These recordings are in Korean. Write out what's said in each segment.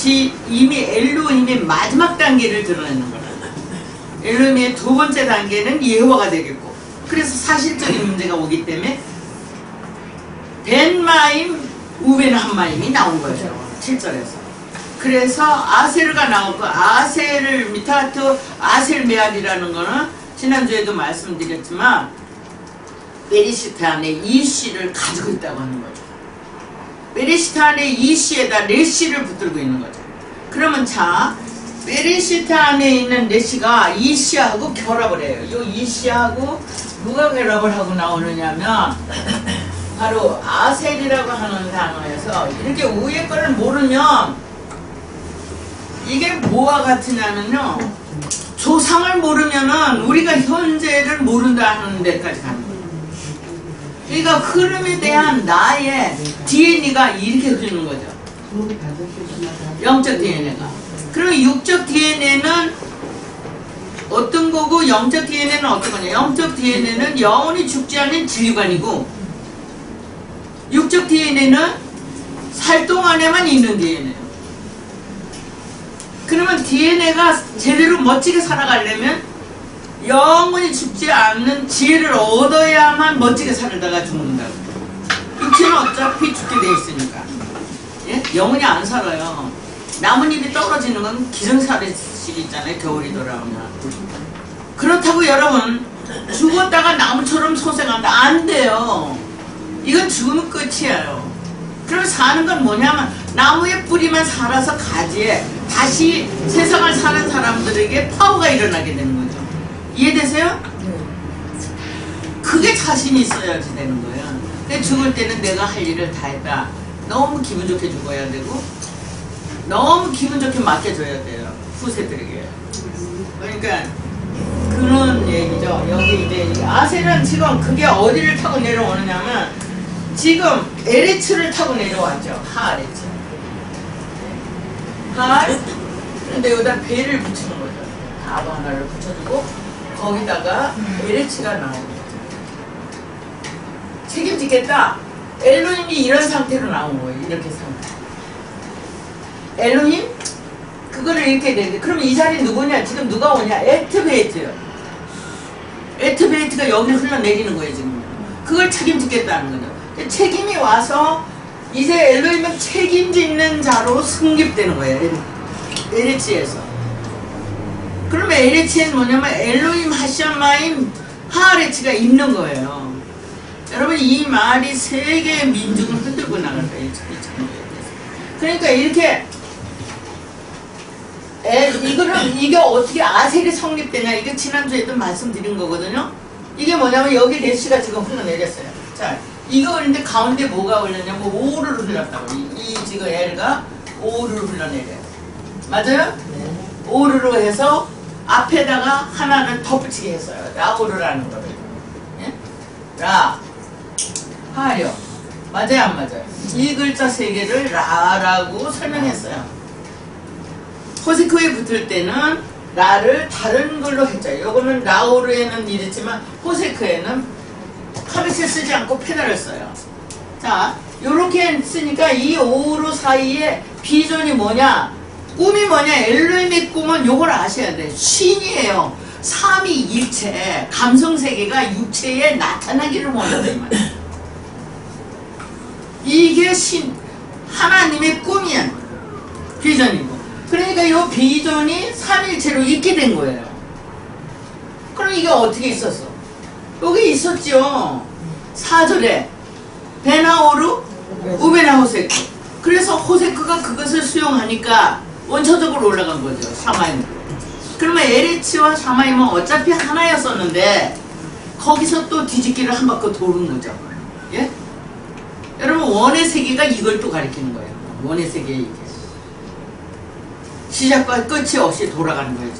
이미 엘로힘의 마지막 단계를 드러내는 거라. 엘로힘의 두 번째 단계는 예호와가 되겠고, 그래서 사실적인 문제가 오기 때문에 벤마임, 우벤 한마임이 나온 거예요. 7절에서. 그래서 아셀가 나오고, 아셀을 미타트 아셀 메알이라는 거는 지난주에도 말씀드렸지만 베리시트 안에 이씨를 가지고 있다고 하는 거죠. 베리시트 안에 이씨에다 레시를 붙들고 있는 거죠. 그러면 자, 베리시트 안에 있는 레시가 이씨하고 결합을 해요. 이 이씨하고 누가 결합을 하고 나오느냐면 바로 아셀이라고 하는 단어에서, 이렇게 위에 거를 모르면 이게 뭐와 같으냐면요, 조상을 모르면은 우리가 현재를 모른다 하는 데까지 가는 거예요. 그러니까 흐름에 대한 나의 DNA가 이렇게 흐르는 거죠. 영적 DNA가. 그리고 육적 DNA는 어떤 거고, 영적 DNA는 어떤 거냐. 영적 DNA는 영원히 죽지 않는 진리관이고, 육적 DNA는 살동 안에만 있는 DNA예요. 그러면 DNA가 제대로 멋지게 살아가려면 영원히 죽지 않는 지혜를 얻어야만 멋지게 살다가 죽는다고. 육체는 어차피 죽게 돼 있으니까. 예? 영원히 안 살아요. 나뭇잎이 떨어지는 건 기생사례식 있잖아요. 겨울이 돌아오면. 그렇다고 여러분 죽었다가 나무처럼 소생한다, 안 돼요. 이건 죽으면 끝이에요. 그럼 사는 건 뭐냐면 나무의 뿌리만 살아서 가지에 다시 세상을 사는 사람들에게 파워가 일어나게 되는 거죠. 이해되세요? 그게 자신이 있어야지 되는 거예요. 근데 죽을 때는 내가 할 일을 다 했다. 너무 기분 좋게 죽어야 되고, 너무 기분 좋게 맡겨줘야 돼요. 후세들에게. 그러니까 그런 얘기죠. 여기 이제 아셀은 지금 그게 어디를 타고 내려오느냐면, 지금 에레츠를 타고 내려왔죠. 하아레츠. 하알. 근데 여기다 배를 붙이는 거죠. 아부 하나를 붙여주고 거기다가 에레츠가 나오는 거죠. 책임지겠다. 엘로힘이 이런 상태로 나온 거예요. 이렇게 상태. 엘로힘? 그거를 이렇게 내는데, 그러면 이 자리 누구냐? 지금 누가 오냐? 에트베이트요. 에트베이트가 여기를 흘러내리는 거예요, 지금. 그걸 책임지겠다는 거죠. 책임이 와서 이제 엘로힘은 책임짓는 자로 승립되는 거예요. 에레치에서. 그러면 에레치에는 뭐냐면 엘로힘, 하샴마임, 하아레치가 있는 거예요. 여러분, 이 말이 세계의 민족을 흔들고 나갈 거예요. 그러니까 이렇게 이게 어떻게 아셀이 성립되냐, 이게 지난주에도 말씀드린 거거든요. 이게 뭐냐면 여기 레시가 지금 흘러내렸어요. 자, 이거 그런데 가운데 뭐가 흘렸냐면 오를 흘렸다고. 이 지금 L가 오를 흘러내려요. 맞아요? 네. 오르로 해서 앞에다가 하나를 덧붙이게 했어요. 라오르라는 거를. 예? 라, 하려. 맞아요, 안 맞아요? 이 글자 세 개를 라라고 설명했어요. 호세크에 붙을 때는 라를 다른 걸로 했죠. 요거는 라오르에는 이랬지만 호세크에는 카르시를 쓰지 않고 페달을 써요. 자, 요렇게 쓰니까 이 오로 사이에 비전이 뭐냐, 꿈이 뭐냐, 엘로힘의 꿈은 요걸 아셔야 돼요. 신이에요. 삼위일체, 감성세계가 육체에 나타나기를 원한다, 이 말이에요. 이게 하나님의 꿈이야. 비전이고. 그러니까 이 비전이 삼일체로 있게 된 거예요. 그럼 이게 어떻게 있었어? 여기 있었죠. 4절에 베나오르 우베나 호세크. 그래서 호세크가 그것을 수용하니까 원초적으로 올라간 거죠. 샤마임. 그러면 에레치와 샤마임은 어차피 하나였었는데 거기서 또 뒤집기를 한 바퀴 도는 거죠. 예? 여러분, 원의 세계가 이걸 또 가리키는 거예요. 원의 세계 이게 시작과 끝이 없이 돌아가는 거예요.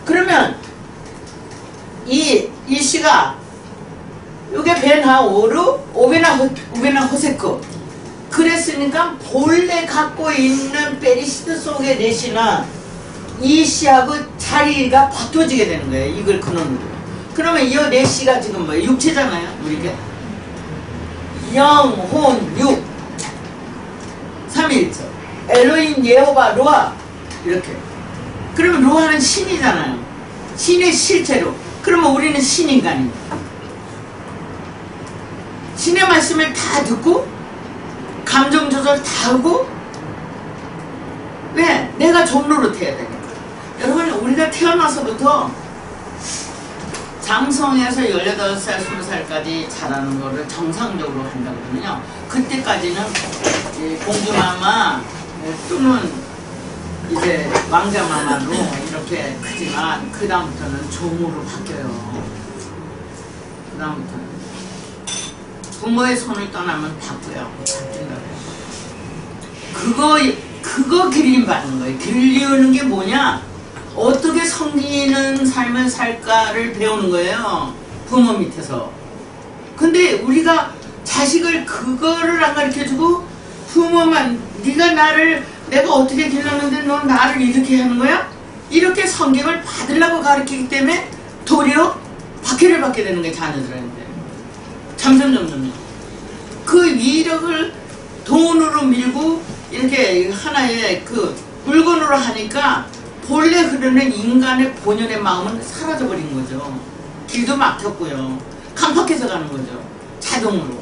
그러면 이 시가 요게 베나오르 우베나 호세크. 그랬으니까 본래 갖고 있는 베리시트 속의 레시는 이 시하고 자리가 바뀌어지게 되는 거예요. 이걸 근원으로. 그러면 이 레시가 지금 뭐예요? 육체잖아요. 우리가 영, 혼, 육, 삼일체. 엘로힘 예호바 루아 이렇게. 그러면 루아는 신이잖아요. 신의 실체로. 그러면 우리는 신인간입니다. 신의 말씀을 다 듣고 감정 조절 다 하고 왜? 내가 종로로 태어야 되니까. 여러분 우리가 태어나서부터 장성에서 18살, 20살까지 자라는 거를 정상적으로 한다 그러면요. 그때까지는 공주마마 또는 이제 왕자마마로 이렇게 크지만 그 다음부터는 종으로 바뀌어요. 그 다음부터는 부모의 손을 떠나면 바뀌어요. 그거 길림 받는 거예요. 길리우는 게 뭐냐? 어떻게 섬기는 삶을 살까를 배우는 거예요. 부모 밑에서. 근데 우리가 자식을 그거를 안 가르쳐주고 부모만 내가 어떻게 길렀는데 너 나를 이렇게 하는 거야? 이렇게 성경을 받으려고 가르치기 때문에 도리어 박해를 받게 되는 거예요. 자녀들한테. 점점 그 위력을 돈으로 밀고 이렇게 하나의 그 물건으로 하니까 본래 흐르는 인간의 본연의 마음은 사라져버린 거죠. 길도 막혔고요. 강팍해서 가는 거죠. 자동으로.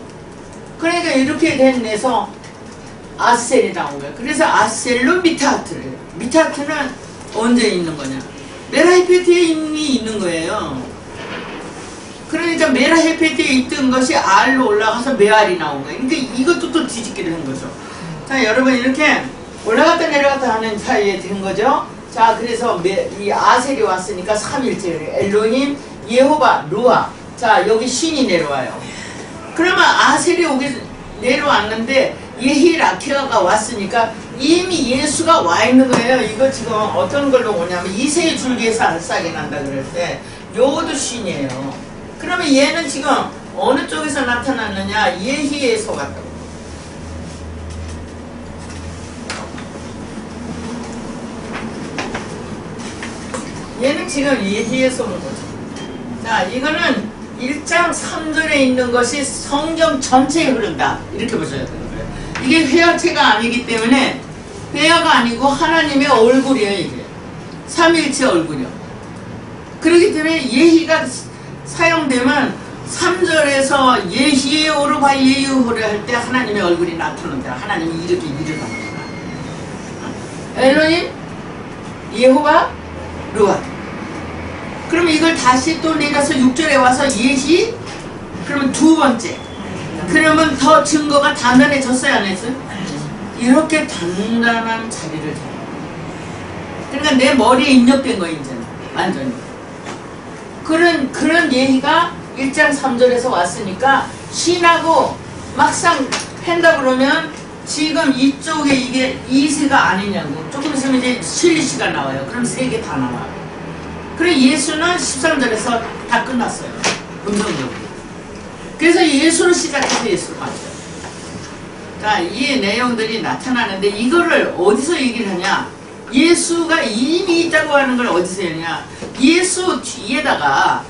그러니까 이렇게 돼서 아셀이 나온 거예요. 그래서 아셀로 미타하트래요. 미타하트는 언제 있는 거냐? 메라헤페트에 이미 있는 거예요. 그러니까 메라헤페트에 있던 것이 알로 올라가서 메알이 나온 거예요. 그러니까 이것도 또 뒤집게 된 거죠. 자, 여러분 이렇게 올라갔다 내려갔다 하는 사이에 된 거죠. 자, 그래서 이 아셀이 왔으니까 3일째 엘로힘, 예호바, 루아. 자, 여기 신이 내려와요. 그러면 아셀이 내려왔는데 예히라키아가 왔으니까 이미 예수가 와 있는 거예요. 이거 지금 어떤 걸로 오냐면 이새의 줄기에서 싹이 난다 그럴 때 요것도 신이에요. 그러면 얘는 지금 어느 쪽에서 나타났느냐? 예히에서 왔다고. 얘는 지금 예히에서 온 거죠. 자, 이거는 1장 3절에 있는 것이 성경 전체에 흐른다. 이렇게 보셔야 되는 거예요. 이게 회화체가 아니기 때문에 회화가 아니고 하나님의 얼굴이에요. 이게 3일체 얼굴이요. 그렇기 때문에 예희가 사용되면 3절에서 예희의 오르바 예유호를 할 때 하나님의 얼굴이 나타난다. 하나님이 이렇게 일을 합니다. 엘로힘, 예호바, 루아. 그러면 이걸 다시 또 내려서 6절에 와서 예시. 그러면 두 번째. 그러면 더 증거가 단단해졌어요, 안 했어요? 이렇게 단단한 자리를 잡아요. 그러니까 내 머리에 입력된 거예요, 이제는. 완전히. 그런 예희가 1장 3절에서 왔으니까 신하고 막상 한다 그러면 지금 이쪽에 이게 이세가 아니냐고. 조금 있으면 이제 실리시가 나와요. 그럼 세 개 다 나와요. 그래 예수는 13절에서 다 끝났어요. 음성적으로. 그래서 예수로 시작해서 예수로 갔어요. 자, 이 내용들이 나타나는데 이거를 어디서 얘기를 하냐? 예수가 이미 있다고 하는 걸 어디서 하냐? 예수 뒤에다가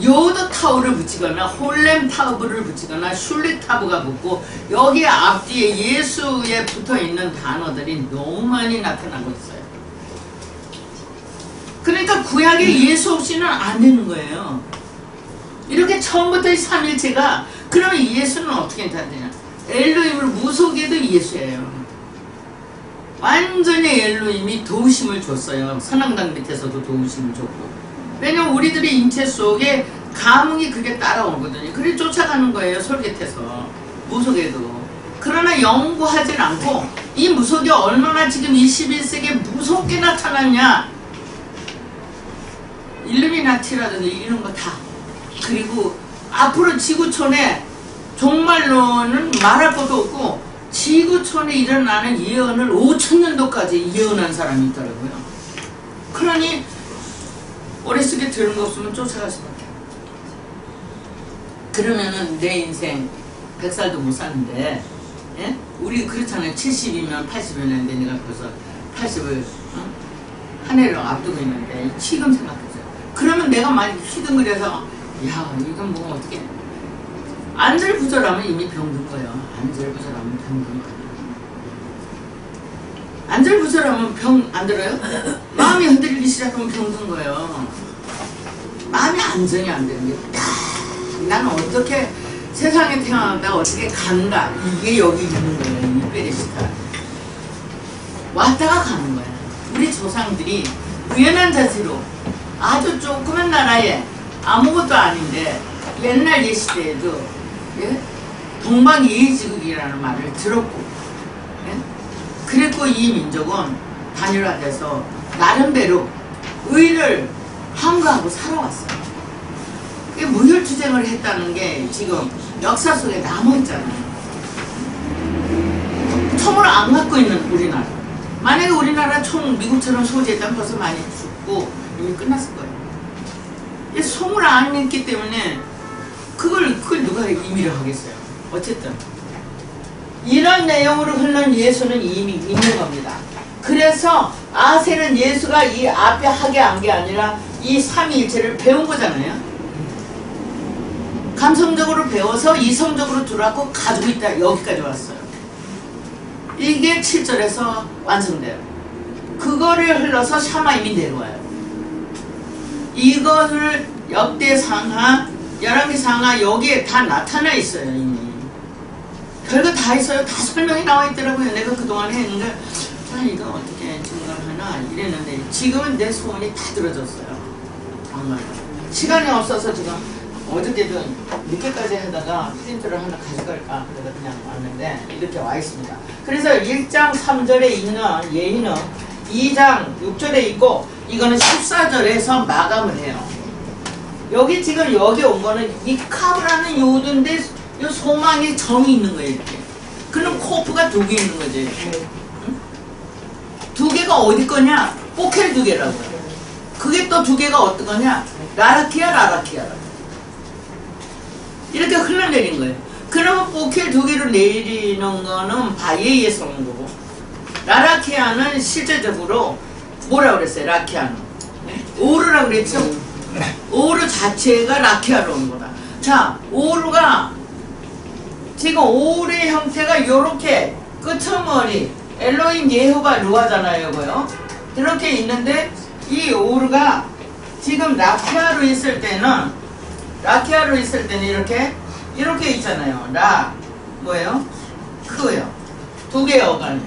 요드 타우를 붙이거나 홀렘 타브를 붙이거나 슐릭 타브가 붙고 여기 앞뒤에 예수에 붙어있는 단어들이 너무 많이 나타나고 있어요. 그러니까 구약에 예수 없이는 안 되는 거예요. 이렇게 처음부터 이 삼일체가 그러면 예수는 어떻게 되냐? 엘로힘을 무속에도 예수예요. 완전히 엘로힘이 도우심을 줬어요. 선앙당 밑에서도 도우심을 줬고. 왜냐면 우리들의 인체 속에 감흥이 그게 따라오거든요. 그래 쫓아가는 거예요. 솔깃해서. 무속에도. 그러나 연구하진 않고 이 무속이 얼마나 지금 21세기에 무섭게 나타났냐. 일루미나티라든지 이런 거 다. 그리고 앞으로 지구촌에 정말로는 말할 것도 없고 지구촌에 일어나는 예언을 5000년도까지 예언한 사람이 있더라고요. 그러니 어렸을 들은 거 없으면 쫓아갈 수밖에. 그러면은 내 인생 100살도 못 사는데, 예? 우리 그렇잖아요. 70이면 80이 냈는데 내가 벌써 80을 한 해를 앞두고 있는데 지금 생각해보세요. 그러면 내가 많이 휘둥그려서 야 이건 뭐 어떻게 안절부절하면 이미 병든 거예요. 안절부절하면 병든 거예요. 안절부절하면 병 안 들어요? 마음이 흔들리기 시작하면 병 든 거예요. 마음이 안정이 안 되는 게 나는 어떻게 세상에 태어나다 어떻게 간다 이게 여기 있는 거예요. 이 베레시타 왔다가 가는 거야. 우리 조상들이 우연한 자세로 아주 조그만 나라에 아무것도 아닌데 옛날 예시대에도 예? 동방예의지국이라는 말을 들었고 예? 그랬고 이 민족은 단일화돼서 나름대로 의를 항거하고 살아왔어요. 무혈투쟁을 했다는 게 지금 역사 속에 남아있잖아요. 총을 안 갖고 있는 우리나라. 만약에 우리나라 총 미국처럼 소지했다면 벌써 많이 죽고 이미 끝났을 거예요. 총을 안 했기 때문에 그걸 누가 임의를 하겠어요. 어쨌든 이런 내용으로 흐르는 예수는 이미 있는 겁니다. 그래서 아셀은 예수가 이 앞에 하게 한 게 아니라 이 삼위일체를 배운 거잖아요. 감성적으로 배워서 이성적으로 들어왔고 가지고 있다. 여기까지 왔어요. 이게 7절에서 완성돼요. 그거를 흘러서 샤마임이 내려와요. 이거를 역대상하, 열왕기상하 여기에 다 나타나 있어요. 이미 별거 다 있어요. 다 설명이 나와 있더라고요. 내가 그동안 했는데 자 이거 어떻게 증가하나 이랬는데 지금은 내 소원이 다 들어졌어요. 정말 시간이 없어서 지금 어저께도 늦게까지 하다가 프린트를 하나 가져갈까 그래서 그냥 왔는데 이렇게 와 있습니다. 그래서 1장 3절에 있는 예의는 2장 6절에 있고 이거는 14절에서 마감을 해요. 여기 지금 여기 온 거는 미카브라는 요두인데 요 소망의 정이 있는 거예요. 이렇게. 그럼 코프가 두 개 있는 거지. 이렇게. 응? 두 개가 어디 거냐? 포켈 두 개라고요. 그게 또 두 개가 어떤 거냐? 라라키아라고. 이렇게 흘러내린 거예요. 그러면 포켈 두 개로 내리는 거는 바예에서 온 거고 라라키아는 실제적으로 뭐라고 그랬어요? 라키아는 오르라고 그랬죠? 오르 자체가 라키아로 온 거다. 자, 오르가 지금 오르의 형태가 요렇게 끝머리 엘로힘 예후가 루아잖아요. 이거요. 이렇게 있는데 이 오르가 지금 라키아로 있을 때는 이렇게 있잖아요. 라 뭐예요? 크요. 두 개의 어간이.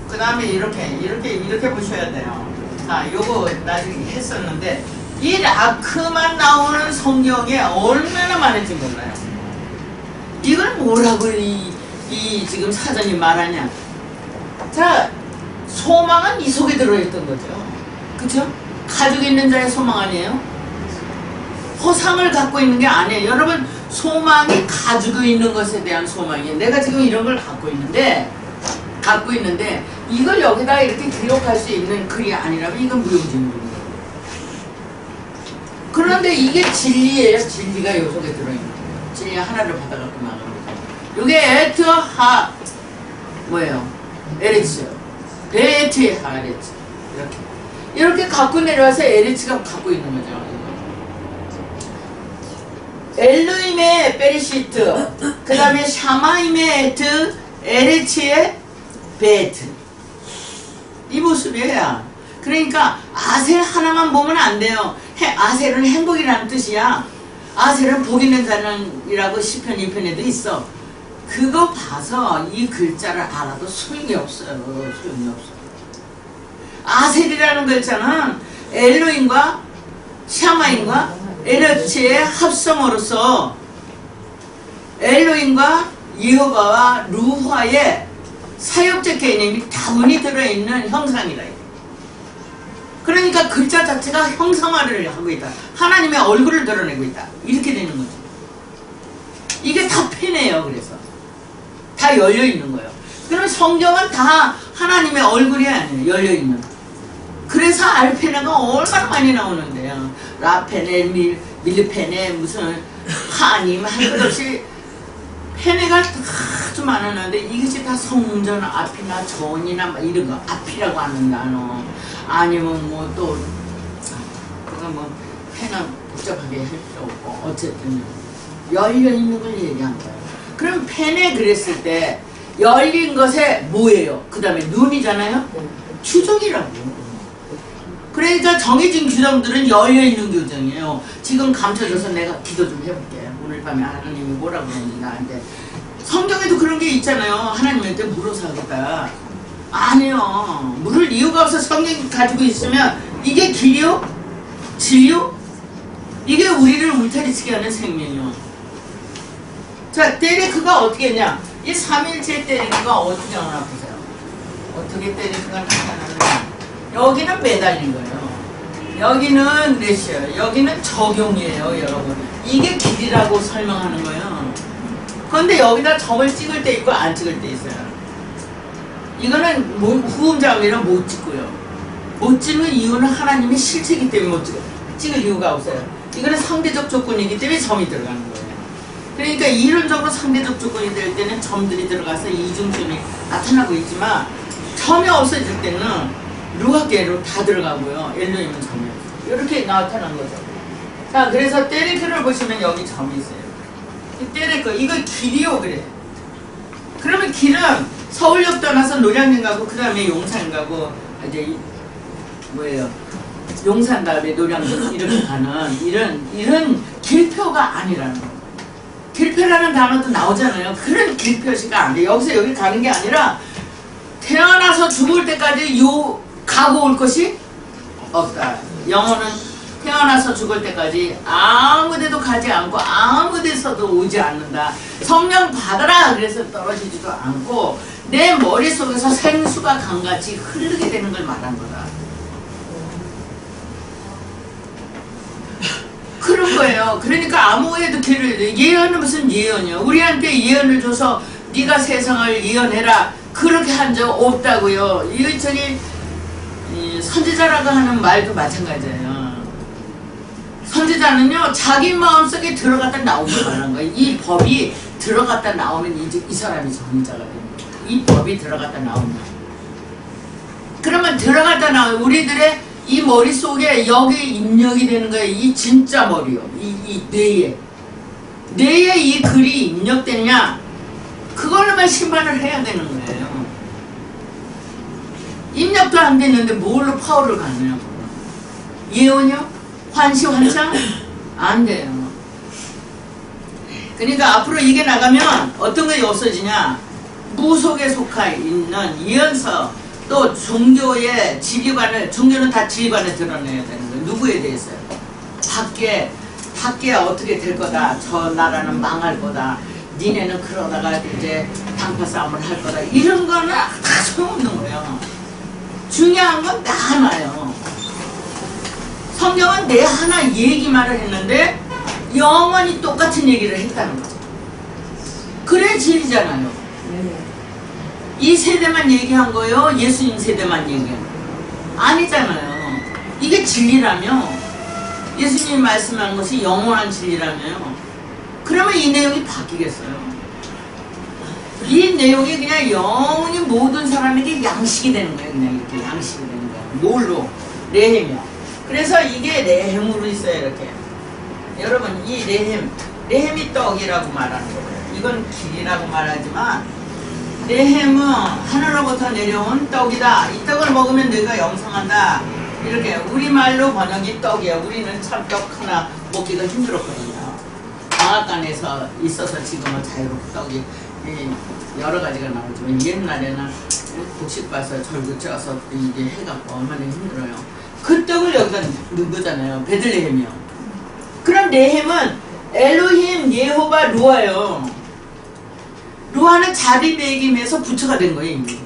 그 다음에 이렇게 보셔야 돼요. 자, 요거 나중에 했었는데 이 라크만 나오는 성경에 얼마나 많은지 몰라요. 이걸 뭐라고 이 지금 사전이 말하냐? 자, 소망은 이 속에 들어있던 거죠. 그쵸? 가지고 있는 자의 소망 아니에요? 허상을 갖고 있는 게 아니에요. 여러분, 소망이 가지고 있는 것에 대한 소망이에요. 내가 지금 이런 걸 갖고 있는데 이걸 여기다 이렇게 기록할 수 있는 글이 아니라면 이건 무용지물입니다. 그런데 이게 진리예요. 진리가 요 속에 들어있는 거예요. 진리 하나를 받아갖고 나가는 거예요. 이게 에트 하 뭐예요? 에레츠요. 베에트의 하레츠. 이렇게 갖고 내려와서 에레츠가 갖고 있는 거죠. 엘로임의 베리시트, 그 다음에 샤마임의 에트, 에레치의 베트. 이 모습이에요. 그러니까 아셀 하나만 보면 안 돼요. 아셀은 행복이라는 뜻이야. 아셀은 복 있는 자는이라고 시편 2편에도 있어. 그거 봐서 이 글자를 알아도 소용이 없어요. 소용이 없어. 아셀이라는 글자는 엘로임과 샤마임과 에레치의 합성어로서 엘로힘과 여호와와 루화의 사역적 개념이 다분히 들어있는 형상이라. 그러니까 글자 자체가 형상화를 하고 있다. 하나님의 얼굴을 드러내고 있다. 이렇게 되는 거죠. 이게 다 펜이에요. 그래서 다 열려있는 거예요. 그럼 성경은 다 하나님의 얼굴이 아니에요. 열려있는. 그래서 알페네가 얼마나 많이 나오는데요. 라페네, 밀페네, 무슨 하님 한 것 없이 페네가 아주 많았는데 이것이 다 성전 앞이나 전이나 막 이런 거 앞이라고 하는 단어 아니면 뭐 또 그거 뭐 페는 복잡하게 할 필요 없고 어쨌든 열려 있는 걸 얘기한 거예요. 그럼 펜에 그랬을 때 열린 것에 뭐예요? 그 다음에 눈이잖아요. 규정이라고. 그러니까 정해진 규정들은 열려있는 규정이에요. 지금 감춰져서 내가 기도 좀 해볼게. 오늘 밤에 하나님이 뭐라고 그러는지 나한테. 성경에도 그런 게 있잖아요. 하나님한테 물어서 하겠다. 아니요. 물을 이유가 없어. 성경이 가지고 있으면 이게 길이요? 진리요? 이게 우리를 울타리치게 하는 생명이요. 자, 데레크가 어떻게 했냐? 이 3일째 데레크가 어떻게 하나 보세요. 어떻게 데레크가 나타나느냐? 여기는 매달린 거예요. 여기는 렛이에요. 여기는 적용이에요, 여러분. 이게 길이라고 설명하는 거예요. 그런데 여기다 점을 찍을 때 있고 안 찍을 때 있어요. 이거는 후음자음이라 못 찍고요. 못 찍는 이유는 하나님의 실체이기 때문에 못 찍을 이유가 없어요. 이거는 상대적 조건이기 때문에 점이 들어가는 거예요. 그러니까 이론적으로 상대적 조건이 될 때는 점들이 들어가서 이중점이 나타나고 있지만 점이 없어질 때는 루가계로 다 들어가고요. 엘로힘은 점이 없어요. 이렇게 나타난 거죠. 자, 그래서 데레크를 보시면 여기 점이 있어요. 이 데레크, 이거 길이요, 그래. 그러면 길은 서울역 떠나서 노량진 가고, 그 다음에 용산 가고, 이제, 뭐예요. 용산 다음에 노량진 이렇게 가는, 이런 길표가 아니라는 거예요. 길표라는 단어도 나오잖아요. 그런 길표시가 안 돼. 여기서 여기 가는 게 아니라, 태어나서 죽을 때까지 가고 올 것이 없다. 영혼은 태어나서 죽을 때까지 아무데도 가지 않고 아무데서도 오지 않는다. 성령 받아라 그래서 떨어지지도 않고 내 머릿속에서 생수가 강같이 흐르게 되는 걸 말한 거다. 그런 거예요. 그러니까 아무에도 길을 예언은 무슨 예언이요. 우리한테 예언을 줘서 네가 세상을 예언해라. 그렇게 한 적 없다고요. 이거 저기 선지자라고 하는 말도 마찬가지예요. 선지자는요 자기 마음속에 들어갔다 나오길 말한 거예요. 이 법이 들어갔다 나오면 이제 이 사람이 선지자가 됩니다. 이 법이 들어갔다 나오면 그러면 들어갔다 나오면 우리들의 이 머릿속에 여기 입력이 되는 거예요. 이 진짜 머리요. 이 뇌에 이 글이 입력되냐 그걸로만 심판을 해야 되는 거예요. 입력도 안 됐는데 뭘로 파워를 갖느냐고. 예언이요? 환시환상? 안 돼요. 그러니까 앞으로 이게 나가면 어떤 게 없어지냐. 무속에 속해 있는 예언서 또 종교의 지휘관을 종교는 다 지휘관을 드러내야 되는 거예요. 누구에 대해서요? 밖에 어떻게 될 거다. 저 나라는 망할 거다. 니네는 그러다가 이제 당파 싸움을 할 거다. 이런 거는 다 소용없는 거예요. 중요한 건 나 하나요. 성경은 내 하나 얘기만을 했는데 영원히 똑같은 얘기를 했다는 거죠. 그래 진리잖아요. 이 세대만 얘기한 거예요? 예수님 세대만 얘기한 거예요? 아니잖아요. 이게 진리라며 예수님이 말씀한 것이 영원한 진리라며요. 그러면 이 내용이 바뀌겠어요. 이 내용이 그냥 영원히 모든 사람에게 양식이 되는 거예요. 그냥 이렇게 양식이 되는 거예요. 뭘로? 레헴이요. 그래서 이게 레헴으로 있어요. 이렇게. 여러분 이 레헴이 떡이라고 말하는 거예요. 이건 길이라고 말하지만 레헴은 하늘로부터 내려온 떡이다. 이 떡을 먹으면 너희가 영성한다. 이렇게 우리말로 번역이 떡이에요. 우리는 참 떡 하나 먹기가 힘들었거든요. 방앗간에서 있어서 지금은 자유롭게 떡이 여러 가지가 나오지만 옛날에는 곡식 봐서 절구 쪄서 이게 해갖고 얼마나 힘들어요. 그 떡을 여기다 넣은 거잖아요. 베들레헴이요. 그럼 레헴은 엘로힘 예호바 루아요. 루아는 자비 매김에서 부처가 된 거예요. 이미.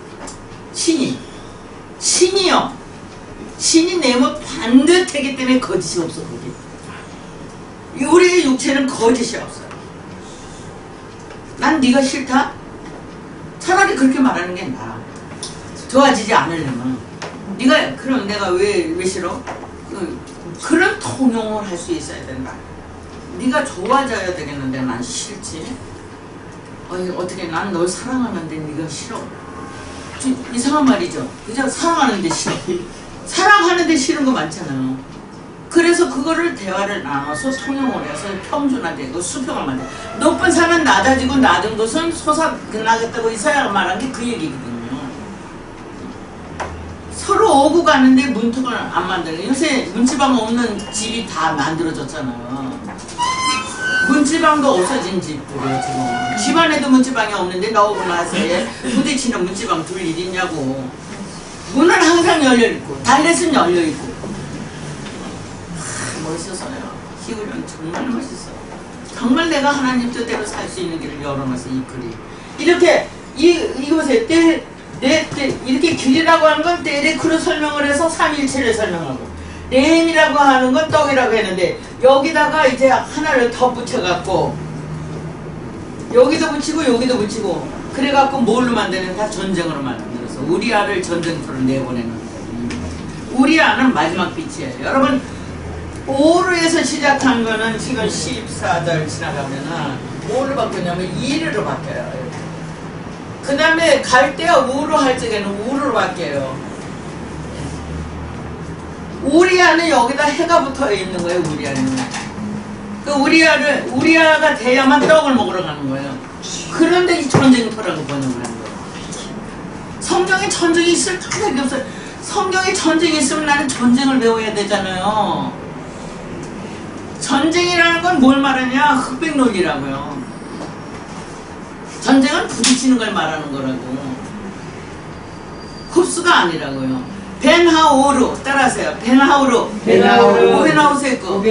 신이요. 신이 내면 반듯하기 때문에 거짓이 없어. 거기. 우리의 육체는 거짓이 없어요. 난 네가 싫다? 차라리 그렇게 말하는 게 나아. 좋아지지 않으려면. 네가 그럼 내가 왜 싫어? 그런 통용을 할 수 있어야 된다. 네가 좋아져야 되겠는데 난 싫지. 어떻게 난 널 사랑하는데 네가 싫어. 좀 이상한 말이죠. 그죠? 사랑하는데 싫어. 사랑하는데 싫은 거 많잖아요. 그래서 그거를 대화를 나눠서 통용을 해서 평준화되고 수평을 만들고 높은 산은 낮아지고 낮은 곳은 솟아나겠다고 이사야가 말한 게 그 얘기거든요. 서로 오고 가는데 문턱을 안 만드는. 요새 문지방 없는 집이 다 만들어졌잖아요. 문지방도 없어진 집들이에요 지금. 집안에도 문지방이 없는데 나오고 나서 부딪히는 문지방 둘 일 있냐고. 문은 항상 열려있고 달렛은 열려있고. 멋있어요. 희우령 정말 멋있어. 정말 내가 하나님 뜻대로 살 수 있는 길을 열어놔서 이 글이 이렇게 이곳에 이렇게 길이라고 하는 건 때레크로 설명을 해서 삼일체를 설명하고, 렘이라고 하는 건 떡이라고 했는데 여기다가 이제 하나를 덧붙여갖고 여기도 붙이고 여기도 붙이고 그래갖고 뭘로 만드는? 다 전쟁으로 만들어서 우리아를 전쟁터로 내보내는 거예요. 우리아는 마지막 빛이에요. 여러분 5루에서 시작한 거는 지금 14절 지나가면은 뭐로 바뀌었냐면 2루로 바뀌어요. 그 다음에 갈 때가 우로 할 적에는 우로 바뀌어요. 우리아는 여기다 해가 붙어 있는 거예요. 우리아는. 그 우리아가 돼야만 떡을 먹으러 가는 거예요. 그런데 이 전쟁터라고 번역을 하는 거예요. 성경에 전쟁이 있을 필요가 없어요. 성경에 전쟁이 있으면 나는 전쟁을 배워야 되잖아요. 전쟁이라는 건 뭘 말하냐? 흑백론이라고요. 전쟁은 부딪히는 걸 말하는 거라고. 흡수가 아니라고요. 벤하오루 따라하세요. 벤하오루 우벤하우세크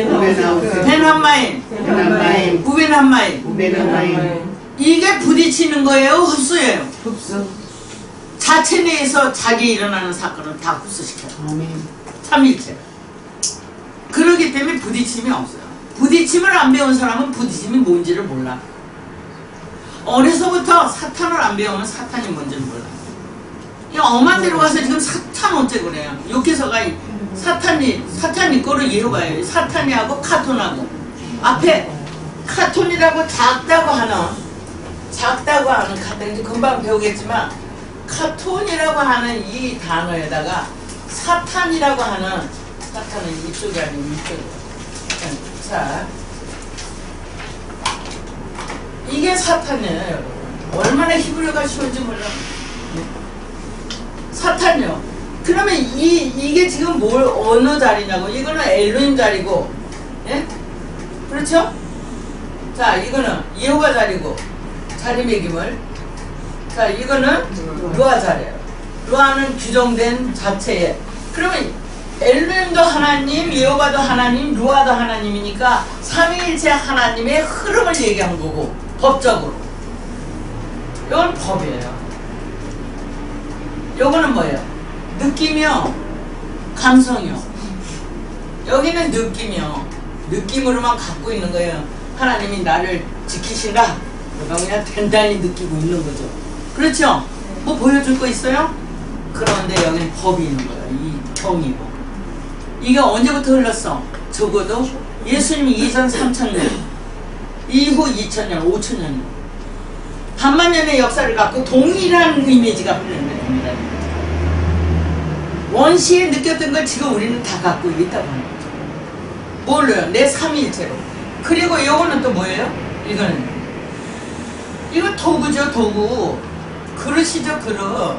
벤한마인 우벤한마인. 이게 부딪히는 거예요? 흡수예요? 흡수. 자체 내에서 자기 일어나는 사건을 다 흡수시켜요. 삼일체. 그러기 때문에 부딪힘이 없어요. 부딪힘을 안 배운 사람은 부딪힘이 뭔지를 몰라. 어려서부터 사탄을 안 배우면 사탄이 뭔지를 몰라. 이 엄한 데로 가서 지금 사탄 어째 그래요. 욕해서가 사탄이 거를 예호가요. 사탄이하고 카톤하고 앞에 카톤이라고 작다고 하는 카톤 이제 금방 배우겠지만 카톤이라고 하는 이 단어에다가 사탄이라고 하는 사탄은 이쪽이 아니고 이쪽이에요. 자, 이게 사탄이에요, 여러분. 얼마나 히브리어가 쉬운지 몰라. 사탄이요. 그러면 이게 지금 어느 자리냐고. 이거는 엘로힘 자리고, 예? 그렇죠? 자, 이거는 예호가 자리고, 자리매김을. 자, 이거는 루아 자리예요. 루아는 규정된 자체에. 그러면 엘로힘도 하나님, 예호바도 하나님, 루아도 하나님이니까 삼위일체 하나님의 흐름을 얘기한 거고, 법적으로. 이건 법이에요. 요거는 뭐예요? 느낌이요, 감성이요. 여기는 느낌이요. 느낌으로만 갖고 있는 거예요. 하나님이 나를 지키신다. 그냥 단단히 느끼고 있는 거죠. 그렇죠? 뭐 보여줄 거 있어요? 그런데 여기는 법이 있는 거예요. 이 경이고. 이게 언제부터 흘렀어? 적어도 예수님이 이전 3000년, 이후 2000년, 5000년. 반만년의 역사를 갖고 동일한 이미지가 흘러냅니다. 원시에 느꼈던 걸 지금 우리는 다 갖고 있다고 하는 거죠. 뭘로요? 내 삼위일체로. 그리고 이거는 또 뭐예요? 이거 도구죠, 도구. 그릇이죠, 그릇.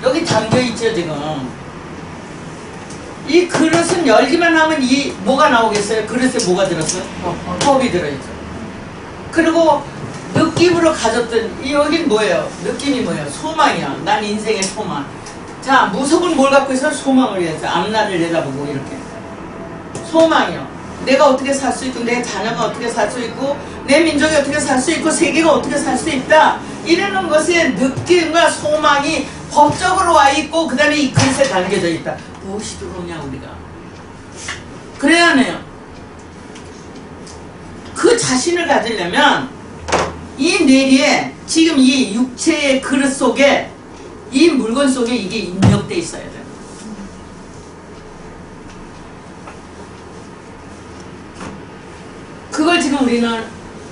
여기 담겨있죠, 지금. 이 그릇은 열기만 하면 뭐가 나오겠어요? 그릇에 뭐가 들었어요? 법이 들어있죠. 그리고 느낌으로 가졌던, 여긴 뭐예요? 느낌이 뭐예요? 소망이야. 난 인생의 소망. 자, 무속은 뭘 갖고 있어? 소망을 위해서. 앞날을 내다보고 이렇게. 소망이요. 내가 어떻게 살 수 있고, 내 자녀가 어떻게 살 수 있고, 내 민족이 어떻게 살 수 있고, 세계가 어떻게 살 수 있다. 이러는 것에 느낌과 소망이 법적으로 와 있고, 그 다음에 이 그릇에 담겨져 있다. 무엇이 들어오냐, 우리가. 그래야 하네요. 그 자신을 가지려면, 이 뇌리에, 지금 이 육체의 그릇 속에, 이 물건 속에 이게 입력돼 있어야 돼요. 그걸 지금 우리는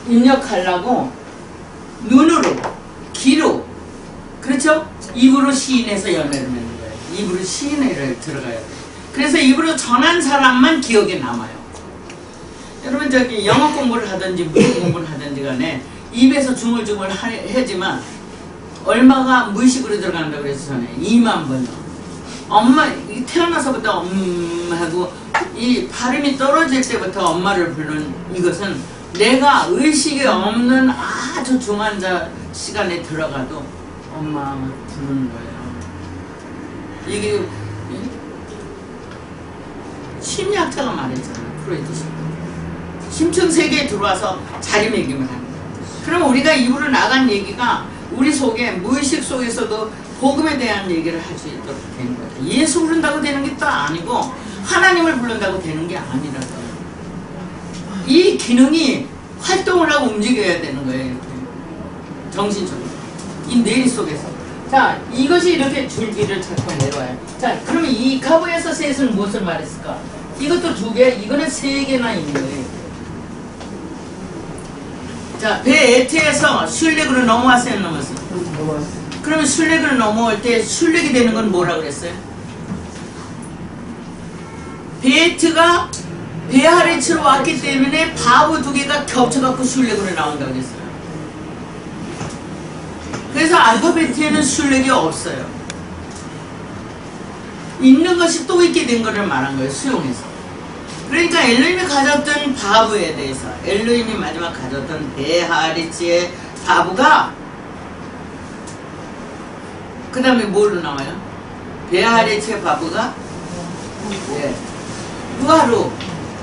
입력하려고 눈으로, 귀로, 그렇죠? 입으로 시인해서 열매를 맺는 거예요. 입으로 시인을 들어가야 돼요. 그래서 입으로 전한 사람만 기억에 남아요. 여러분 저기 영어 공부를 하든지 무슨 공부를 하든지 간에 입에서 중얼중얼 하지만 얼마가 무의식으로 들어간다고 그래서 전에 2만 번요. 엄마 태어나서부터 하고 이 발음이 떨어질 때부터 엄마를 부르는 이것은 내가 의식이 없는 아주 중환자 시간에 들어가도 엄마 부르는 거예요. 이게 심리학자가 말했잖아요. 프로이트 심층세계에 들어와서 자리매김을 하는 거예요. 그럼 우리가 입으로 나간 얘기가 우리 속에 무의식 속에서도 복음에 대한 얘기를 할 수 있도록 되는 거죠. 예수 부른다고 되는 게 또 아니고 하나님을 부른다고 되는 게 아니라서 이 기능이 활동을 하고 움직여야 되는 거예요. 이렇게. 정신적으로 이 뇌리 속에서. 자, 이것이 이렇게 줄기를 자꾸 내려와요. 자, 그러면 이 가부에서 셋은 무엇을 말했을까? 이것도 2개, 이거는 3개나 있는 거예요. 자, 베에트에서 슐렉으로 넘어왔어요, 넘어왔어요? 그러면 슐렉으로 넘어올 때 슐렉이 되는 건 뭐라 그랬어요? 베에트가 베하레츠로 왔기 때문에 바보 2개가 겹쳐갖고 슐렉으로 나온다고 그랬어요. 그래서 알파벳에는 슐렉이 없어요. 있는 것이 또 있게 된 거를 말한 거예요. 수용해서. 그러니까 엘로힘이 가졌던 바브에 대해서 엘로힘이 마지막 가졌던 베하레츠의 바브가 그 다음에 뭘로 나와요? 베하레츠의 바브가 네. 부하로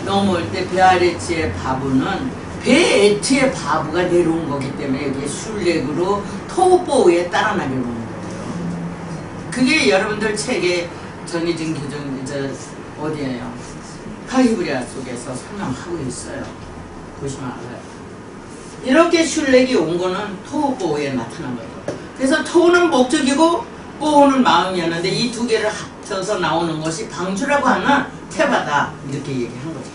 넘어올 때 베하레츠의 바브는 베에트의 바브가 내려온 거기 때문에 여기에 슐렉으로 토보에 따라나게 오는 거예요. 그게 여러분들 책에 정해진 규정 어디에요? 하이브리아 속에서 설명하고 있어요. 보시면 알아요. 이렇게 슐렉이 온 거는 토보에 나타난 거예요. 그래서 토는 목적이고 보는 마음이었는데 이 2개를 합쳐서 나오는 것이 방주라고 하는 테바다 이렇게 얘기한 거죠.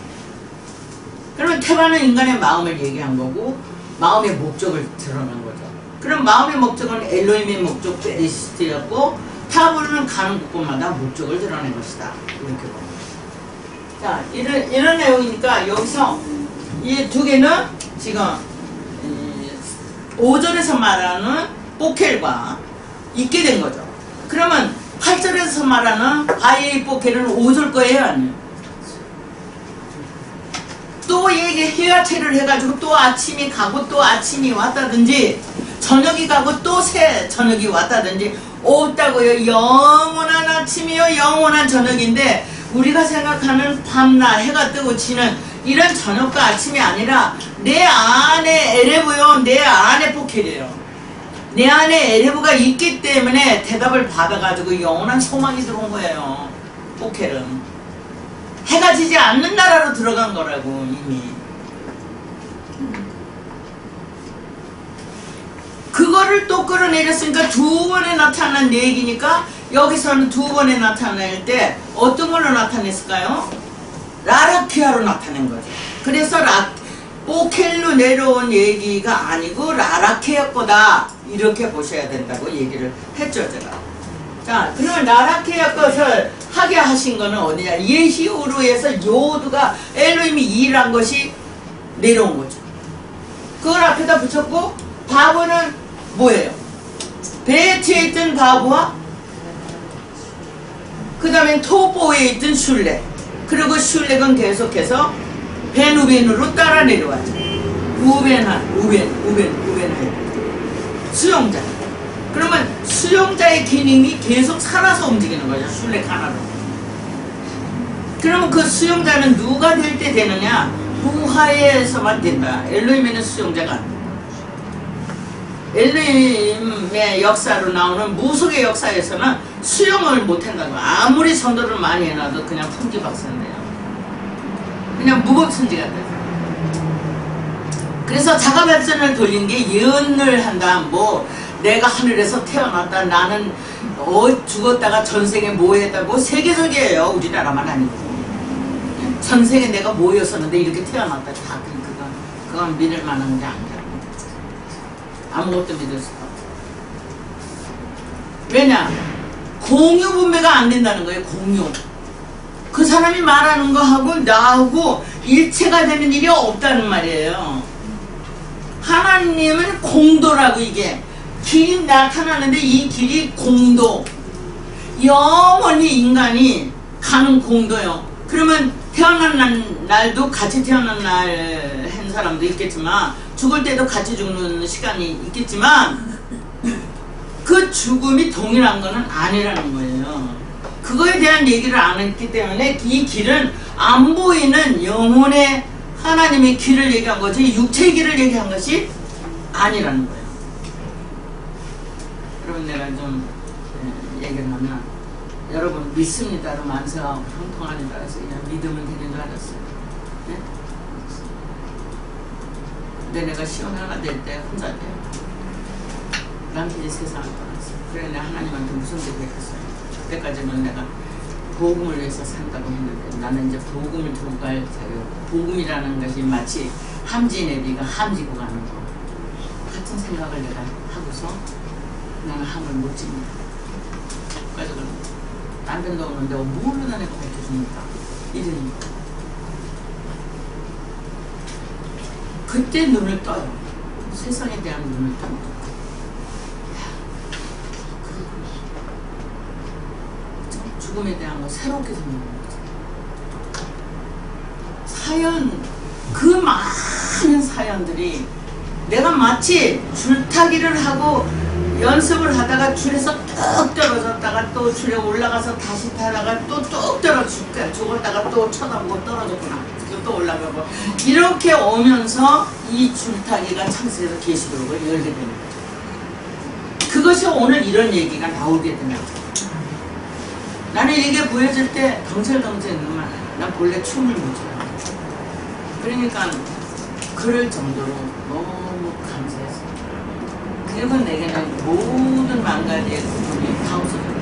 그러면 테바는 인간의 마음을 얘기한 거고 마음의 목적을 드러낸 거죠. 그럼 마음의 목적은 엘로힘의 목적 베리시스트였고 타브는 가는 곳곳마다 목적을 드러낸 것이다. 이렇게 봅니다. 자, 이런 내용이니까 여기서 이 2개는 지금 5절에서 말하는 보켈과 있게 된 거죠. 그러면 8절에서 말하는 바이의 보켈은 5절 거예요, 아니에요? 또 해야체를 해가지고 또 아침이 가고 또 아침이 왔다든지 저녁이 가고 또 새 저녁이 왔다든지 없다고요. 영원한 아침이요, 영원한 저녁인데 우리가 생각하는 밤낮 해가 뜨고 지는 이런 저녁과 아침이 아니라 내 안에 에레브요, 내 안에 포켈이에요. 내 안에 에레브가 있기 때문에 대답을 받아가지고 영원한 소망이 들어온 거예요. 포켈은 해가 지지 않는 나라로 들어간 거라고 이미. 그거를 또 끌어내렸으니까 2번에 나타난 얘기니까 여기서는 2번에 나타낼 때 어떤 걸로 나타냈을까요? 라라키아로 나타낸 거죠. 그래서 보켈로 내려온 얘기가 아니고 라라키아 거다 이렇게 보셔야 된다고 얘기를 했죠, 제가. 자, 그러면 라라키아 것을 하게 하신 거는 어디냐? 예시오르에서 요두가 엘로힘이 일한 것이 내려온 거죠. 그걸 앞에다 붙였고 바보는 뭐예요? 베에트에 있던 바보와 그 다음에 토보에 있던 슐렉, 그리고 슐렉은 계속해서 베누벤으로 따라 내려왔죠. 우벤 수용자. 그러면 수용자의 기능이 계속 살아서 움직이는 거죠. 슐렉 하나로. 그러면 그 수용자는 누가 될 때 되느냐? 부하에서만 된다. 엘로힘에는 수용자가 안 된다. 엘로힘의 역사로 나오는 무속의 역사에서는 수용을 못한다고. 아무리 선도를 많이 해놔도 그냥 풍지박산돼요. 그냥 무법천지가 돼요. 그래서 자가발전을 돌린 게 예언을 한다. 뭐 내가 하늘에서 태어났다. 나는 죽었다가 전생에 뭐 했다. 뭐 세계적이에요. 우리나라만 아니고. 전생에 내가 뭐였었는데 이렇게 태어났다. 다 그건 믿을 만한 게 아니야. 아무것도 믿을 수가 없어. 왜냐? 공유 분배가 안 된다는 거예요. 공유. 그 사람이 말하는 거하고 나하고 일체가 되는 일이 없다는 말이에요. 하나님은 공도라고. 이게 길이 나타나는데 이 길이 공도. 영원히 인간이 가는 공도요. 그러면 태어난 날도 같이 태어난 날 한 사람도 있겠지만 죽을 때도 같이 죽는 시간이 있겠지만 그 죽음이 동일한 거는 아니라는 거예요. 그거에 대한 얘기를 안 했기 때문에 이 길은 안 보이는 영혼의 하나님의 길을 얘기한 거지 육체의 길을 얘기한 것이 아니라는 거예요. 그러면 내가 좀 얘기를 하면 여러분 믿습니다로 만세하고 형통하는 따라서 그냥 믿으면 되는 줄 알았어요. 네? 근데 내가 시험 하나 될 때 혼자 돼요. 남편이 세상을 떠났어. 그래 내가 하나님한테 무슨 고백했어요. 그때까지는 내가 복음을 위해서 산다고 했는데 나는 이제 복음을 들고 갈 자유. 복음이라는 것이 마치 함지내비가 함지고 가는 거 같은 생각을 내가 하고서 나는 함을 못 집니다. 그래서 남편도 오는데 뭘로 나 내가 밝혀줍니까? 이러니까 그때 눈을 떠요. 세상에 대한 눈을 떠요. 죽음에 대한 거 새롭게 생각하는 거죠. 사연, 그 많은 사연들이 내가 마치 줄타기를 하고 연습을 하다가 줄에서 뚝 떨어졌다가 또 줄에 올라가서 다시 타다가 또 뚝 죽었다가 또 쳐다보고 떨어졌구나. 또 올라가고 이렇게 오면서 이 줄타기가 창세에서 계시록을 열게 되는 거죠. 그것이 오늘 이런 얘기가 나오게 되는 거죠. 나는 이게 보여질 때 덩실덩실 난 본래 춤을 못 춰요. 그러니까 그럴 정도로 너무 감사했어요. 그리고 내게는 모든 망가지의 부분이 다 없어졌어요.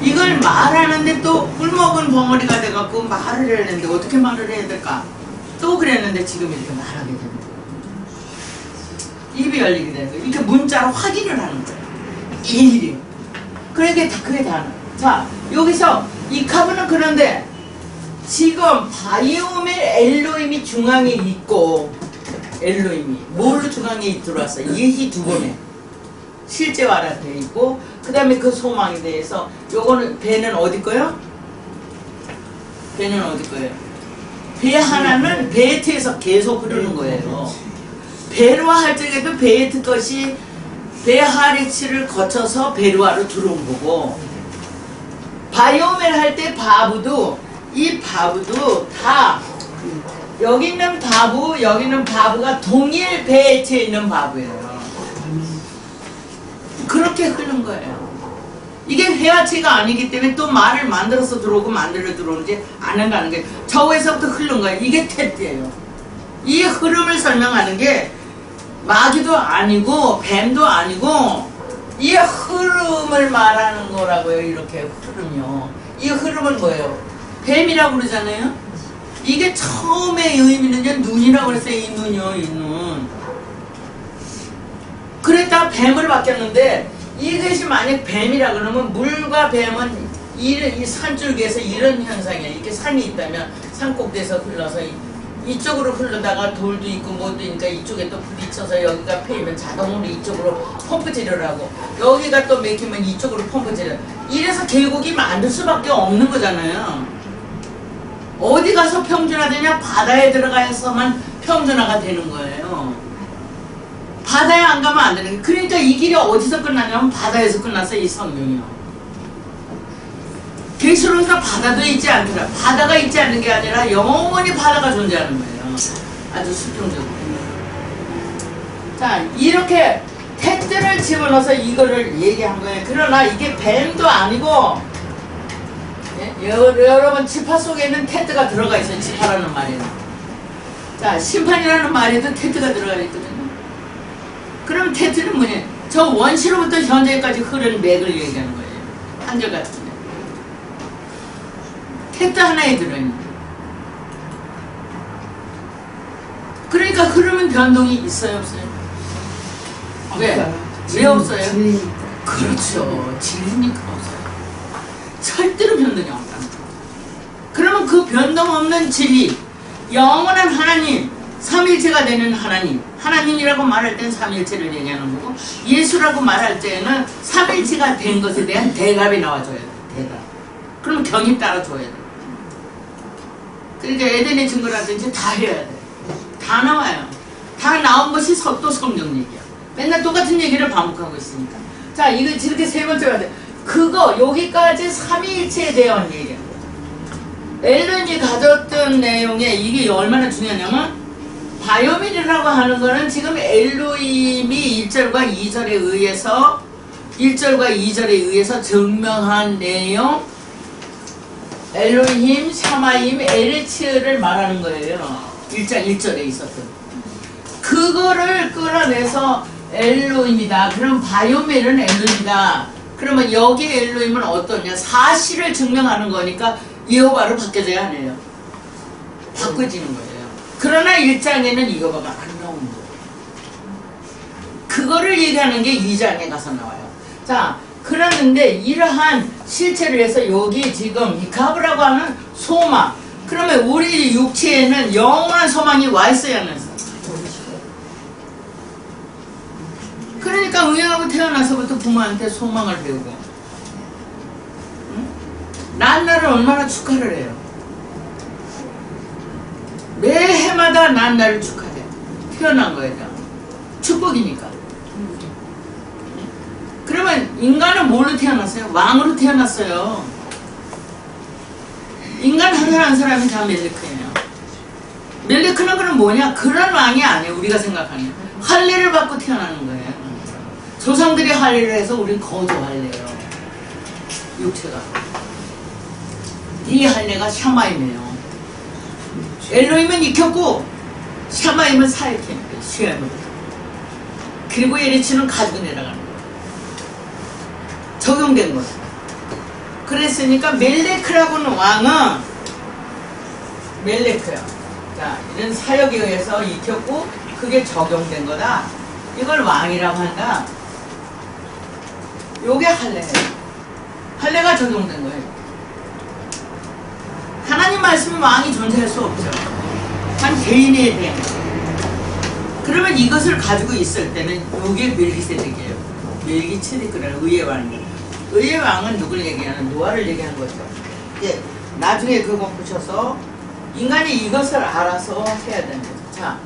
이걸 말하는데 또 꿀먹은 벙어리가 돼갖고 말을 해야 되는데 어떻게 말을 해야 될까? 또 그랬는데 지금 이렇게 말하게 되는 거예요. 입이 열리게 되는 거예요. 이렇게 문자로 확인을 하는 거예요. 일일이. 그러니까 그게 다. 자, 여기서 이 카브는 그런데 지금 바이오멜 엘로힘이 중앙에 있고 엘로힘이 뭘로 중앙에 들어왔어요? 예시 두 번에 실제화라 되어 있고 그 다음에 그 소망에 대해서 요거는 배는 어디 거요? 배는 어디 거예요? 배 하나는 베헤트에서 계속 흐르는 거예요. 베르와 할 적에도 베헤트 것이 베하리치를 거쳐서 베르와로 들어온 거고 바이오멜 할 때 바브도 이 바브도 다 여기 있는 바브 여기 있는 바브가 동일 베헤트에 있는 바브예요. 그렇게 흐른 거예요. 이게 회화체가 아니기 때문에 또 말을 만들어서 들어오고 만들어 들어오는지 안 한다는 게 저거에서부터 흐른 거예요. 이게 테트예요. 이 흐름을 설명하는 게 마귀도 아니고 뱀도 아니고 이 흐름을 말하는 거라고요. 이렇게 흐름이요. 이 흐름은 뭐예요? 뱀이라고 그러잖아요. 이게 처음에 의미는요 눈이라고 그랬어요. 이 눈이요. 이 눈. 그랬다가 뱀을 바뀌었는데 이것이 만약 뱀이라 그러면 물과 뱀은 이 산줄기에서 이런 현상이에요. 이렇게 산이 있다면 산 꼭대에서 흘러서 이쪽으로 흐르다가 돌도 있고 뭐도 있으니까 이쪽에 또 부딪혀서 여기가 패이면 자동으로 이쪽으로 펌프질을 하고 여기가 또 막히면 이쪽으로 펌프질을 이래서 계곡이 만들 수밖에 없는 거잖아요. 어디 가서 평준화되냐? 바다에 들어가서만 평준화가 되는 거예요. 바다에 안 가면 안 되는 거예요. 그러니까 이 길이 어디서 끝나냐면 바다에서 끝났어요. 이 성경이요. 계시록에서 바다도 있지 않더라. 바다가 있지 않는 게 아니라 영원히 바다가 존재하는 거예요. 아주 수평적으로. 자, 이렇게 테트를 집어넣어서 이거를 얘기한 거예요. 그러나 이게 뱀도 아니고 여러분 지파 속에 있는 테트가 들어가 있어요. 지파라는 말에는. 자, 심판이라는 말에도 테트가 들어가 있거든요. 그럼 테트는 뭐냐? 저 원시로부터 현재까지 흐른 맥을 얘기하는 거예요. 한결같은데. 테트 하나에 들어있는 거예요. 그러니까 흐르면 변동이 있어요, 없어요? 왜? 왜 없어요? 그렇죠. 진리니까 없어요. 절대로 변동이 없다는 거예요. 그러면 그 변동 없는 진리, 영원한 하나님, 삼일체가 되는 하나님, 하나님이라고 말할 때는 삼일체를 얘기하는 거고, 예수라고 말할 때는 삼일체가 된 것에 대한 대답이 나와줘야 돼. 대답. 그러면 경이 따라줘야 돼. 그러니까 에덴의 증거라든지 다 해야 돼. 다 나와요. 다 나온 것이 또 성경 얘기야. 맨날 똑같은 얘기를 반복하고 있으니까. 자, 이거 이렇게 세 번째가 돼. 그거 여기까지 삼위일체에 대한 얘기야. 엘론이 가졌던 내용에 이게 얼마나 중요하냐면, 바이오민이라고 하는 거는 지금 엘로힘이 1절과 2절에 의해서 1절과 2절에 의해서 증명한 내용, 엘로힘, 샤마임, 에레츠를 말하는 거예요. 1장 1절에 있었던 그거를 끌어내서 엘로힘이다. 그럼 바이오민은 엘로힘이다. 그러면 여기 엘로힘은 어떠냐? 사실을 증명하는 거니까 여호와로 바뀌어져야 하네요. 바꿔지는 거예요. 그러나 1장에는 여호와가 안 나오는 거예요. 그거를 얘기하는 게 2장에 가서 나와요. 자, 그러는데 이러한 실체를 해서 여기 지금 이카브라고 하는 소망, 그러면 우리 육체에는 영원한 소망이 와 있어야 하면서, 그러니까 의하고 태어나서부터 부모한테 소망을 배우고, 응? 난날을 얼마나 축하를 해요. 매해마다 난날을 축하해. 태어난 거예요. 축복이니까. 그러면 인간은 뭘로 태어났어요? 왕으로 태어났어요. 인간 한 사람이 다 멜리크예요. 멜리크는 그럼 뭐냐? 그런 왕이 아니에요. 우리가 생각하는 할례를 받고 태어나는 거예요. 조상들이 할례를 해서 우린 거두할례예요. 육체가. 이 할례가 샤마임이에요. 엘로힘은 익혔고 샤마임은 사역했는데 시험을. 그리고 에리츠는 가지고 내려가는 거예요. 적용된 거예요. 그랬으니까 멜레크라고는 왕은 멜레크야. 자, 이런 사역에 의해서 익혔고 그게 적용된 거다. 이걸 왕이라고 한다. 요게 할례예요. 할례가 적용된 거예요. 하나님 말씀은 왕이 존재할 수 없죠. 한 개인에 대한. 그러면 이것을 가지고 있을 때는 요게 멜기세덱이에요. 멜기세덱이라는 의의 왕이에요. 의의 왕은 누굴 얘기하는? 노아를 얘기하는 거죠. 예, 나중에 그거 붙여서 인간이 이것을 알아서 해야 되는 거죠. 자,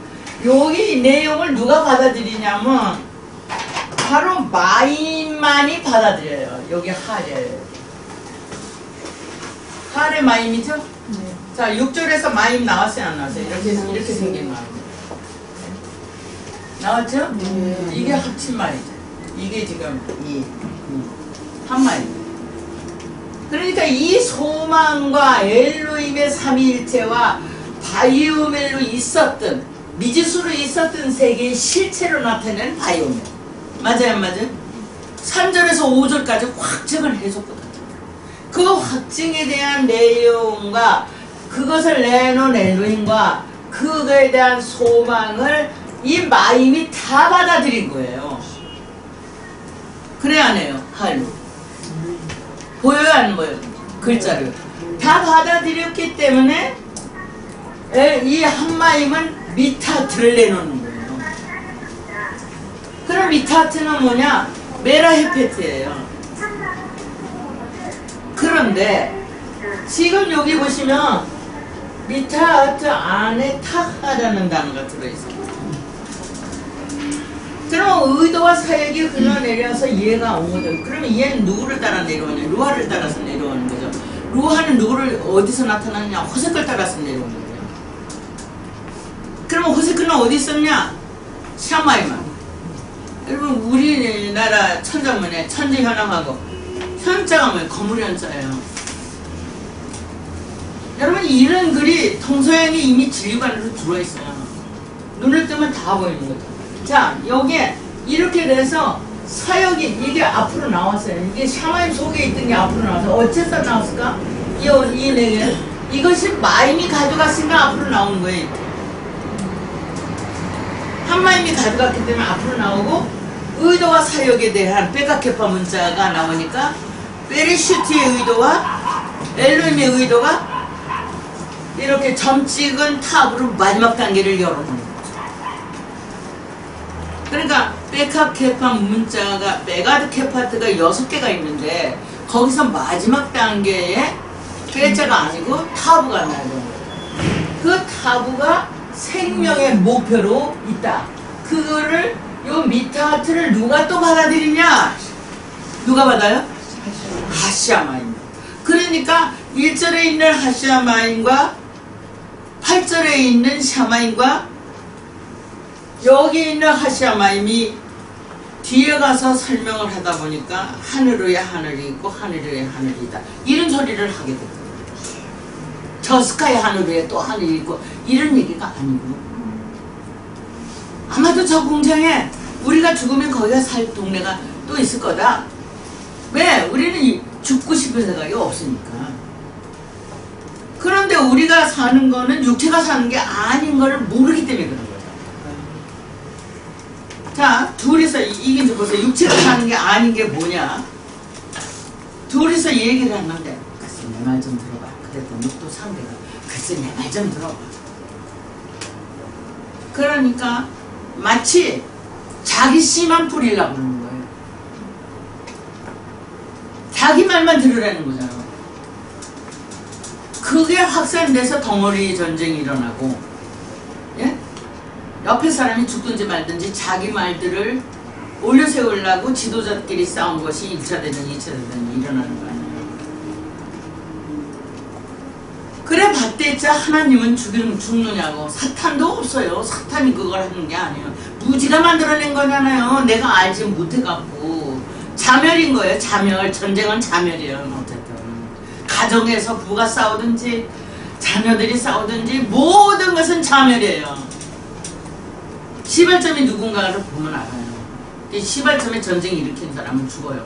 여기 내용을 누가 받아들이냐면 바로 마임만이 받아들여요. 여기 하례예요. 하례 마임이죠? 네. 자, 6절에서 마임 나왔어요, 안 나왔어요? 이렇게 생긴 마임. 나왔죠? 네. 이게 합친 말이죠. 이게 지금 한 말이죠. 그러니까 이 소망과 엘로힘의 삼위일체와 바이오멜로 있었던, 미지수로 있었던 세계의 실체로 나타내는 바이오멜. 맞아요, 안 맞아요? 3절에서 5절까지 확증을 해줬거든요. 그 확증에 대한 내용과 그것을 내놓은 엘로힘과 그거에 대한 소망을 이 마임이 다 받아들인 거예요. 그래야 하네요. 할로. 보여요, 안 보여요? 글자를. 다 받아들였기 때문에 이 한마임은 미타트를 내놓는 거예요. 그럼 미타트는 뭐냐? 메라헤페트예요. 그런데 지금 여기 보시면 미타트 안에 타하라는 단어가 들어있어요. 그럼 의도와 사역이 흘러내려서 이해가 온 거죠. 그러면 얘는 누구를 따라 내려오냐? 루아를 따라서 내려오는 거죠. 루아는 누구를 어디서 나타나느냐? 호세크를 따라서 내려오는 거예요. 그러면 호세크는 어디 있었냐? 샤마이만. 여러분 우리나라 천자문에 천지현황하고 현자가 뭐예요? 거물 현자예요. 여러분 이런 글이 통서양에 이미 진리관으로 들어있어요. 눈을 뜨면 다 보이는 거죠. 자, 여기에 이렇게 돼서 사역이 이게 앞으로 나왔어요. 이게 샤마임 속에 있던 게 앞으로 나와서 어째서 나왔을까? 이 내게 이것이 마임이 가져갔으니까 앞으로 나오는 거예요. 한 마임이 가져갔기 때문에 앞으로 나오고 의도와 사역에 대한 베가케파 문자가 나오니까 베리슈트의 의도와 엘로힘의 의도가 이렇게 점 찍은 탑으로 마지막 단계를 열어놓는 거죠. 그러니까 백합 케파 문자가 메가드 케파트가 6개가 있는데 거기서 마지막 단계에 빼자가 아니고 타부가 나야 되는 거예요. 그 타부가 생명의 목표로 있다. 그거를 요 미타하트를 누가 또 받아들이냐? 누가 받아요? 하시아마인. 그러니까 1절에 있는 하시아마인과 8절에 있는 샤마인과 여기 있는 하시아마임이 뒤에 가서 설명을 하다 보니까 하늘 위에 하늘이 있고 하늘 위에 하늘이다. 이런 소리를 하게 됐거든요. 저 스카이 하늘 위에 또 하늘이 있고 이런 얘기가 아니고 아마도 저 공장에 우리가 죽으면 거기가 살 동네가 또 있을 거다. 왜? 우리는 죽고 싶은 생각이 없으니까. 그런데 우리가 사는 거는 육체가 사는 게 아닌 거를 모르기 때문에 그런 거죠. 자, 둘이서 이게 이제 보세요. 육체가 사는 게 아닌 게 뭐냐? 둘이서 얘기를 하는데 글쎄 내 말 좀 들어봐. 그랬더니 또 상대가 글쎄 내 말 좀 들어봐. 그러니까 마치 자기 씨만 뿌리려고 하는 거예요. 자기 말만 들으라는 거잖아요. 그게 확산돼서 덩어리 전쟁이 일어나고, 예? 옆에 사람이 죽든지 말든지 자기 말들을 올려 세우려고 지도자끼리 싸운 것이 1차 대전, 2차 대전이 일어나는 거 아니에요. 그래 봤대자 하나님은 죽느냐고. 사탄도 없어요. 사탄이 그걸 하는 게 아니에요. 무지가 만들어낸 거잖아요. 내가 알지 못해갖고. 자멸인 거예요. 자멸. 전쟁은 자멸이에요. 어쨌든 가정에서 부가 싸우든지 자녀들이 싸우든지 모든 것은 자멸이에요. 시발점이 누군가를 보면 알아요. 이 시발점에 전쟁 일으킨 사람은 죽어요.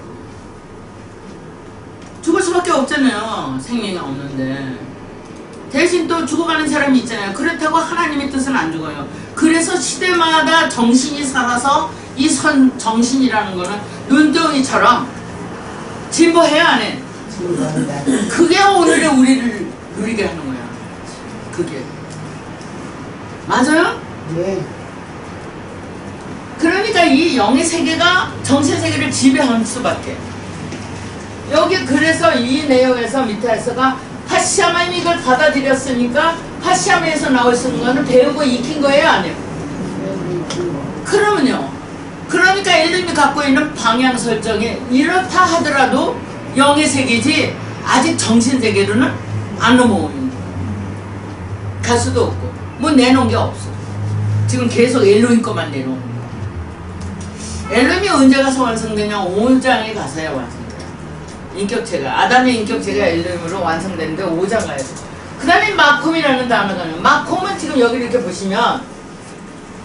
죽을 수밖에 없잖아요. 생명이 없는데. 대신 또 죽어가는 사람이 있잖아요. 그렇다고 하나님의 뜻은 안 죽어요. 그래서 시대마다 정신이 살아서 이 정신이라는 거는 눈덩이처럼 진보해야 안 해. 그게 오늘의 우리를 누리게 하는 거야. 그게. 맞아요? 네. 그러니까 이 영의 세계가 정신 세계를 지배할 수밖에. 여기 그래서 이 내용에서 미타에서가 파시아마임이 이걸 받아들였으니까 파시아마에서 나올 수 있는 거는 배우고 익힌 거예요, 아니에요? 그러면요. 그러니까 엘림이 갖고 있는 방향 설정이 이렇다 하더라도 영의 세계지 아직 정신 세계로는 안 넘어오는 거예요. 갈 수도 없고 뭐 내놓은 게 없어. 지금 계속 엘로힘 것만 내놓은 거예요. 엘로힘이 언제 가서 완성되냐? 5장에 가서야 완성돼요. 인격체가 아담의 인격체가 엘로힘으로 완성되는데 5장 가야 돼. 그 다음에 마콤이라는 단어가 나와요. 마콤은 지금 여기 이렇게 보시면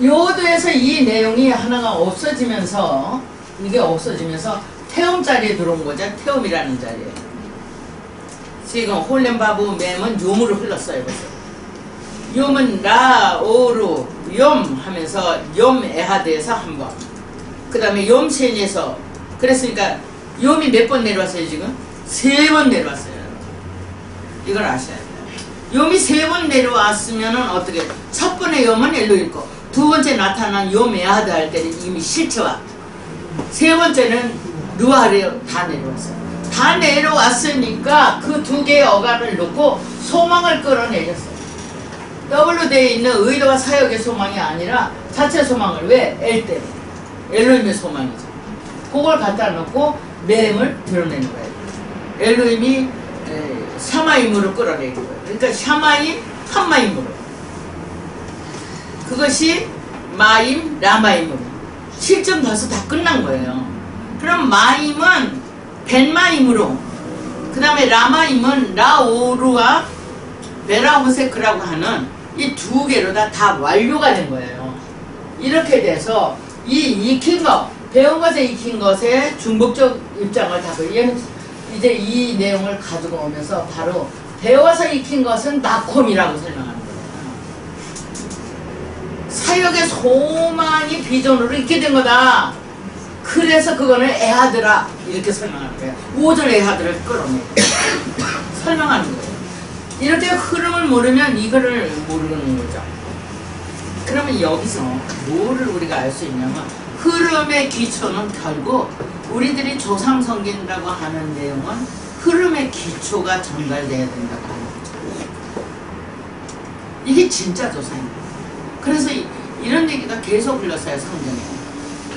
요도에서 이 내용이 하나가 없어지면서 이게 없어지면서 태움 자리에 들어온 거죠. 태움이라는 자리에. 지금 홀렘바부 맴은 요무로 흘렀어요. 벌써. 요은 라, 오루, 욤 하면서 욤 에하드에서 한 번. 그 다음에 욤 셴에서. 그랬으니까 욤이 몇 번 내려왔어요 지금? 3번 내려왔어요. 이걸 아셔야 돼요. 욤이 3번 내려왔으면은 어떻게? 첫 번에 욤은 엘로일 거. 두 번째 나타난 욤 에하드 할 때는 이미 실체와. 세 번째는 루아르에 다 내려왔어요. 다 내려왔으니까 그 두 개의 어간을 놓고 소망을 끌어내렸어요. 더블로 되어 있는 의도와 사역의 소망이 아니라 자체 소망을. 왜? 엘 때문에. 엘로힘의 소망이죠. 그걸 갖다 놓고 맴을 드러내는 거예요. 엘로힘이 샤마임으로 끌어내는 거예요. 그러니까 샤마임, 함마임으로. 그것이 마임, 라마임으로. 실전 벌써 다 끝난 거예요. 그럼 마임은 벤마임으로, 그 다음에 라마임은 라오루와 베라호세크라고 하는 이 두 개로 다 완료가 된 거예요. 이렇게 돼서 이 익힌 것, 배운 것에 익힌 것에 중복적 입장을 다고. 얘는 이제 이 내용을 가지고 오면서 바로 배워서 익힌 것은 나콤이라고 설명하는 거예요. 사역의 소망이 비전으로 있게 된 거다. 그래서 그거는 에하드라 이렇게 설명하는 거예요. 5절 에하드를 끌어내 설명하는 거예요. 이렇게 흐름을 모르면 이거를 모르는 거죠. 그러면 여기서 뭐를 우리가 알 수 있냐면 흐름의 기초는 결국 우리들이 조상 성경이라고 하는 내용은 흐름의 기초가 전달돼야 된다고 하는 거죠. 이게 진짜 조상입니다. 그래서 이런 얘기가 계속 흘렀어요, 성경에.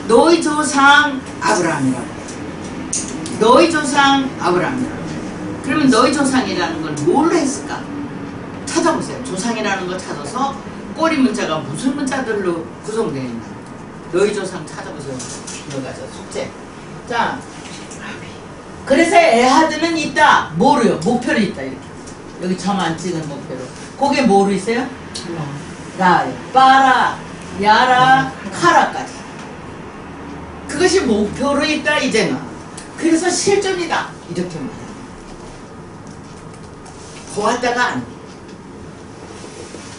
너희 조상 아브라함이라고. 너희 조상 아브라함이라고. 그러면 너희 조상이라는 건 뭘로 했을까? 찾아보세요. 조상이라는 거 찾아서 꼬리 문자가 무슨 문자들로 구성되어 있나. 너희 조상 찾아보세요. 들어가죠. 숙제. 자, 그래서 에하드는 있다. 뭐로요? 목표로 있다. 이렇게. 여기 점 안 찍은 목표로. 그게 뭐로 있어요? 라, 빠라, 야라, 카라까지. 그것이 목표로 있다 이제는. 그래서 실존이다. 이렇게 말해요. 보았다가 아니에요.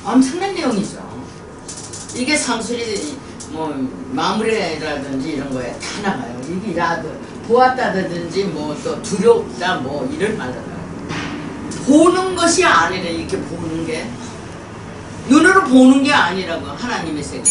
엄청난 내용이죠. 이게 상술이 뭐 마무리라든지 이런 거에 다 나가요. 이게 라도 보았다든지 뭐 또 두렵다 뭐 이런 말을 해요. 보는 것이 아니래. 이렇게 보는 게 눈으로 보는 게 아니라고 하나님의 세계.